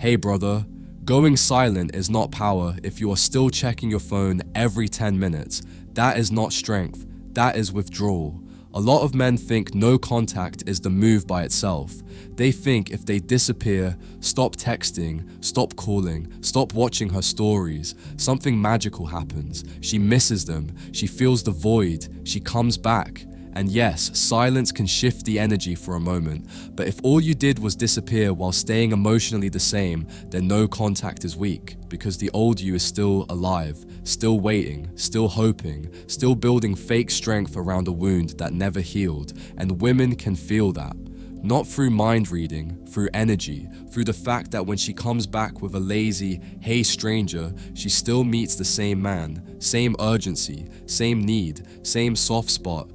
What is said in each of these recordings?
Hey brother, going silent is not power if you are still checking your phone every 10 minutes. That is not strength, that is withdrawal. A lot of men think no contact is the move by itself. They think if they disappear, stop texting, stop calling, stop watching her stories, something magical happens. She misses them, she feels the void, she comes back. And yes, silence can shift the energy for a moment, but if all you did was disappear while staying emotionally the same, then no contact is weak, because the old you is still alive, still waiting, still hoping, still building fake strength around a wound that never healed, and women can feel that. Not through mind reading, through energy, through the fact that when she comes back with a lazy, hey stranger, she still meets the same man, same urgency, same need, same soft spot,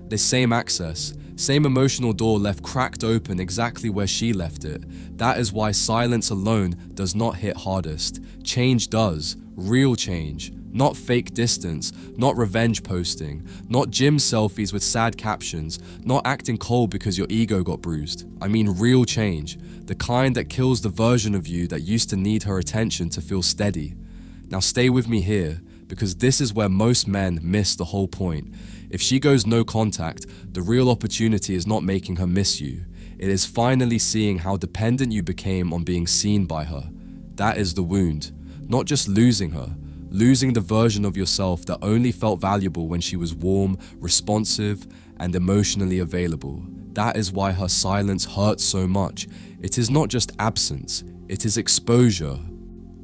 the same access, same emotional door left cracked open exactly where she left it. That is why silence alone does not hit hardest. Change does, real change. Not fake distance, not revenge posting, not gym selfies with sad captions, not acting cold because your ego got bruised. I mean real change, the kind that kills the version of you that used to need her attention to feel steady. Now stay with me here, because this is where most men miss the whole point. If she goes no contact, the real opportunity is not making her miss you. It is finally seeing how dependent you became on being seen by her. That is the wound. Not just losing her, losing the version of yourself that only felt valuable when she was warm, responsive, and emotionally available. That is why her silence hurts so much. It is not just absence, it is exposure.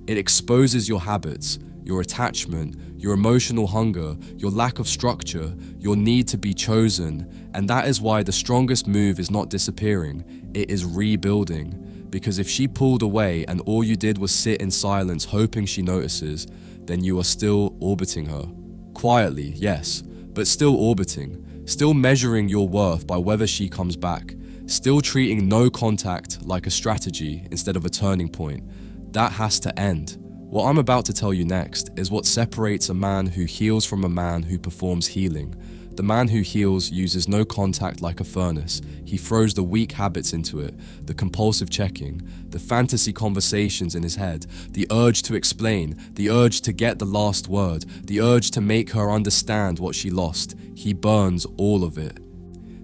It exposes your habits, your attachment, your emotional hunger, your lack of structure, your need to be chosen, and that is why the strongest move is not disappearing, it is rebuilding. Because if she pulled away and all you did was sit in silence hoping she notices, then you are still orbiting her. Quietly, yes, but still orbiting, still measuring your worth by whether she comes back, still treating no contact like a strategy instead of a turning point. That has to end. What I'm about to tell you next is what separates a man who heals from a man who performs healing. The man who heals uses no contact like a furnace. He throws the weak habits into it, the compulsive checking, the fantasy conversations in his head, the urge to explain, the urge to get the last word, the urge to make her understand what she lost. He burns all of it.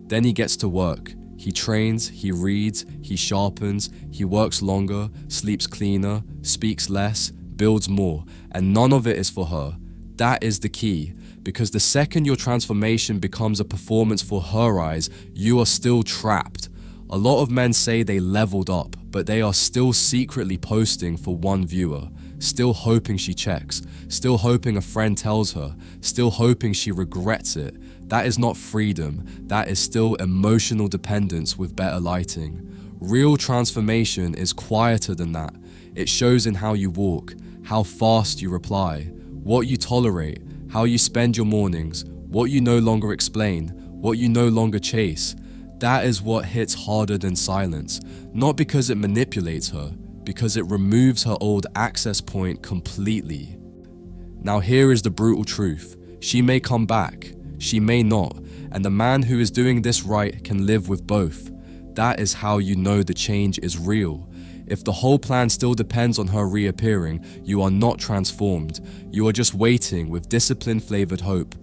Then he gets to work. He trains, he reads, he sharpens, he works longer, sleeps cleaner, speaks less, builds more, and none of it is for her. That is the key, because the second your transformation becomes a performance for her eyes, you are still trapped. A lot of men say they leveled up, but they are still secretly posting for one viewer, still hoping she checks, still hoping a friend tells her, still hoping she regrets it. That is not freedom, that is still emotional dependence with better lighting. Real transformation is quieter than that. It shows in how you walk, how fast you reply, what you tolerate, how you spend your mornings, what you no longer explain, what you no longer chase. That is what hits harder than silence, not because it manipulates her, because it removes her old access point completely. Now here is the brutal truth. She may come back, she may not, and the man who is doing this right can live with both. That is how you know the change is real. If the whole plan still depends on her reappearing, you are not transformed. You are just waiting with discipline-flavored hope.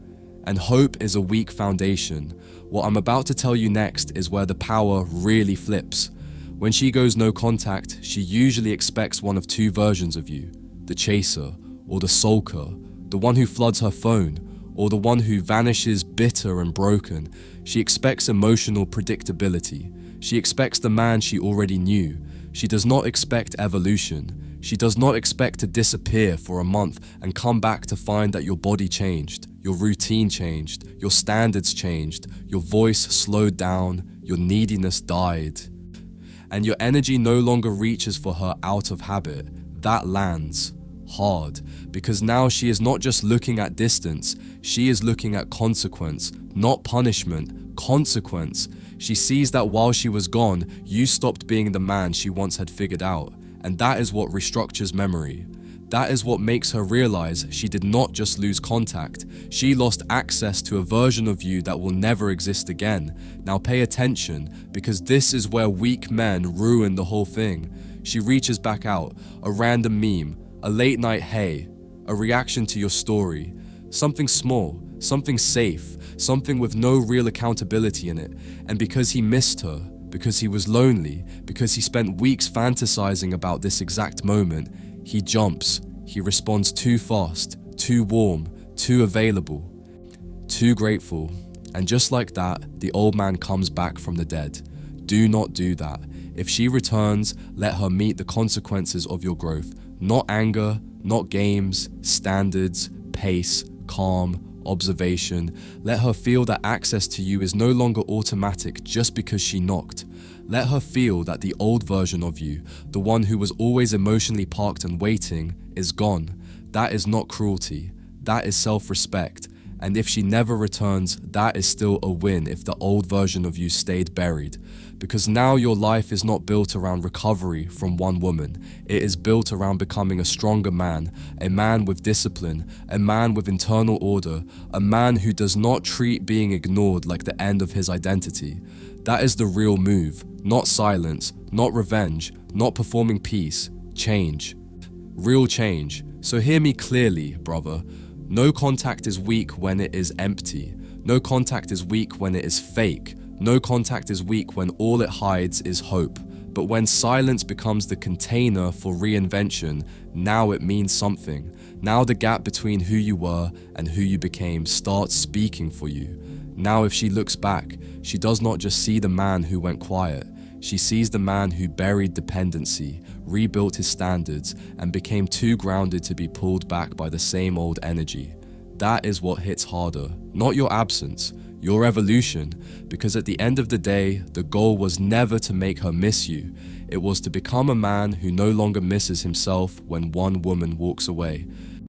And hope is a weak foundation. What I'm about to tell you next is where the power really flips. When she goes no contact, she usually expects one of two versions of you: the chaser or the sulker, the one who floods her phone, or the one who vanishes bitter and broken. She expects emotional predictability. She expects the man she already knew. She does not expect evolution. She does not expect to disappear for a month and come back to find that your body changed, your routine changed, your standards changed, your voice slowed down, your neediness died. And your energy no longer reaches for her out of habit. That lands hard, because now she is not just looking at distance, she is looking at consequence, not punishment, consequence. She sees that while she was gone, you stopped being the man she once had figured out, and that is what restructures memory. That is what makes her realize she did not just lose contact, she lost access to a version of you that will never exist again. Now pay attention, because this is where weak men ruin the whole thing. She reaches back out, a random meme, a late night hey, a reaction to your story, something small, something safe, something with no real accountability in it. And because he missed her, because he was lonely, because he spent weeks fantasizing about this exact moment, he jumps. He responds too fast, too warm, too available, too grateful. And just like that, the old man comes back from the dead. Do not do that. If she returns, let her meet the consequences of your growth. Not anger, not games, standards, pace, calm, observation. Let her feel that access to you is no longer automatic just because she knocked. Let her feel that the old version of you, the one who was always emotionally parked and waiting, is gone. That is not cruelty. That is self-respect. And if she never returns, that is still a win if the old version of you stayed buried. Because now your life is not built around recovery from one woman. It is built around becoming a stronger man, a man with discipline, a man with internal order, a man who does not treat being ignored like the end of his identity. That is the real move, not silence, not revenge, not performing peace, change. Real change. So hear me clearly, brother. No contact is weak when it is empty. No contact is weak when it is fake. No contact is weak when all it hides is hope. But when silence becomes the container for reinvention, now it means something. Now the gap between who you were and who you became starts speaking for you. Now if she looks back, she does not just see the man who went quiet. She sees the man who buried dependency, rebuilt his standards, and became too grounded to be pulled back by the same old energy. That is what hits harder, not your absence, your evolution, because at the end of the day, the goal was never to make her miss you. It was to become a man who no longer misses himself when one woman walks away.